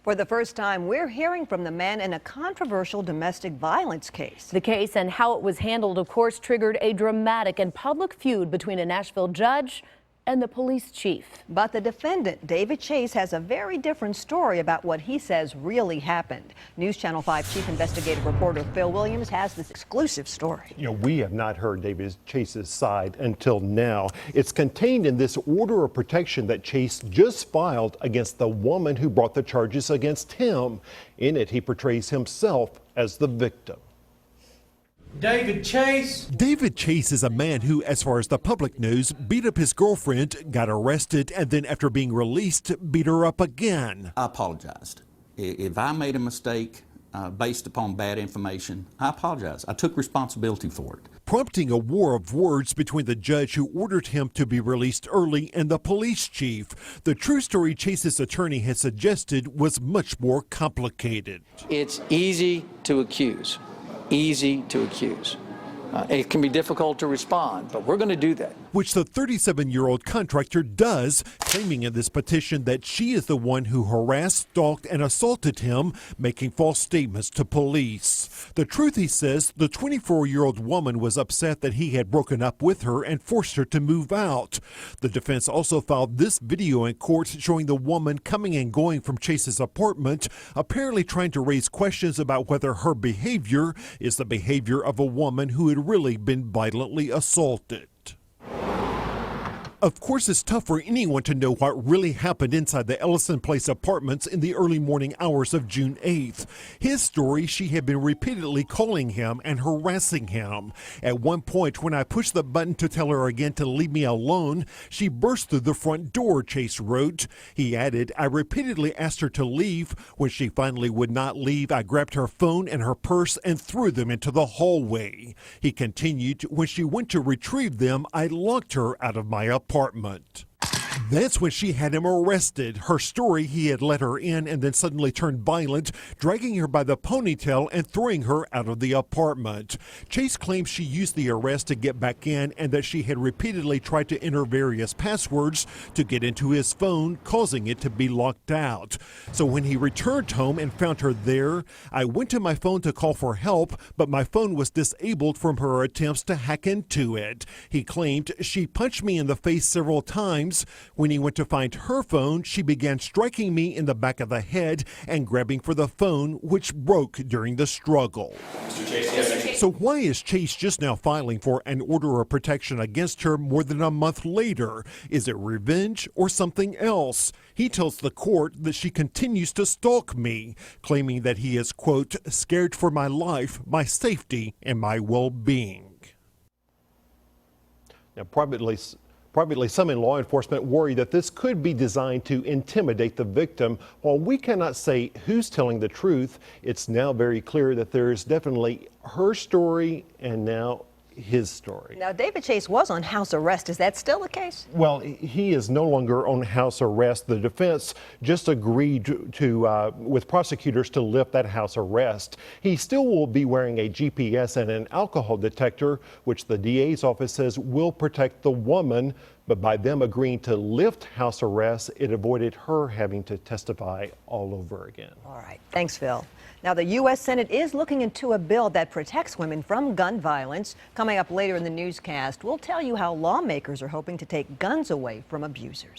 For the first time, we're hearing from the man in a controversial domestic violence case. The case and how it was handled, of course, triggered a dramatic and public feud between a Nashville judge and the police chief. But the defendant, David Chase, has a very different story about what he says really happened. News Channel 5 chief investigative reporter Phil Williams has this exclusive story. We have not heard David Chase's side until now. It's contained in this order of protection that Chase just filed against the woman who brought the charges against him. In it, he portrays himself as the victim. David Chase. David Chase is a man who, as far as the public knows, beat up his girlfriend, got arrested, and then after being released, beat her up again. I apologized. If I made a mistake based upon bad information, I apologize. I took responsibility for it. Prompting a war of words between the judge who ordered him to be released early and the police chief. The true story Chase's attorney had suggested was much more complicated. It's easy to accuse. Easy to accuse. It can be difficult to respond, but we're going to do that. Which the 37-year-old contractor does, claiming in this petition that she is the one who harassed, stalked, and assaulted him, making false statements to police. The truth, he says, the 24-year-old woman was upset that he had broken up with her and forced her to move out. The defense also filed this video in court showing the woman coming and going from Chase's apartment, apparently trying to raise questions about whether her behavior is the behavior of a woman who had really been violently assaulted. Of course, it's tough for anyone to know what really happened inside the Ellison Place apartments in the early morning hours of June 8th. His story, she had been repeatedly calling him and harassing him. At one point, when I pushed the button to tell her again to leave me alone, she burst through the front door, Chase wrote. He added, I repeatedly asked her to leave. When she finally would not leave, I grabbed her phone and her purse and threw them into the hallway. He continued, when she went to retrieve them, I locked her out of my apartment. That's when she had him arrested. Her story, he had let her in and then suddenly turned violent, dragging her by the ponytail and throwing her out of the apartment. Chase claims she used the arrest to get back in and that she had repeatedly tried to enter various passwords to get into his phone, causing it to be locked out. So when he returned home and found her there, I went to my phone to call for help, but my phone was disabled from her attempts to hack into it. He claimed she punched me in the face several times. When he went to find her phone, she began striking me in the back of the head and grabbing for the phone, which broke during the struggle. Mr. Chase, yes. So why is Chase just now filing for an order of protection against her more than a month later? Is it revenge or something else? He tells the court that she continues to stalk me, claiming that he is, quote, scared for my life, my safety, and my well-being. Now, Privately, some in law enforcement worry that this could be designed to intimidate the victim. While we cannot say who's telling the truth, it's now very clear that there's definitely her story and now his story. Now, David Chase was on house arrest. Is that still the case? Well, he is no longer on house arrest. The defense just agreed to with prosecutors to lift that house arrest. He still will be wearing a GPS and an alcohol detector, which the DA's office says will protect the woman. But by them agreeing to lift house arrest, it avoided her having to testify all over again. All right. Thanks, Phil. Now, the U.S. Senate is looking into a bill that protects women from gun violence. Coming up later in the newscast, we'll tell you how lawmakers are hoping to take guns away from abusers.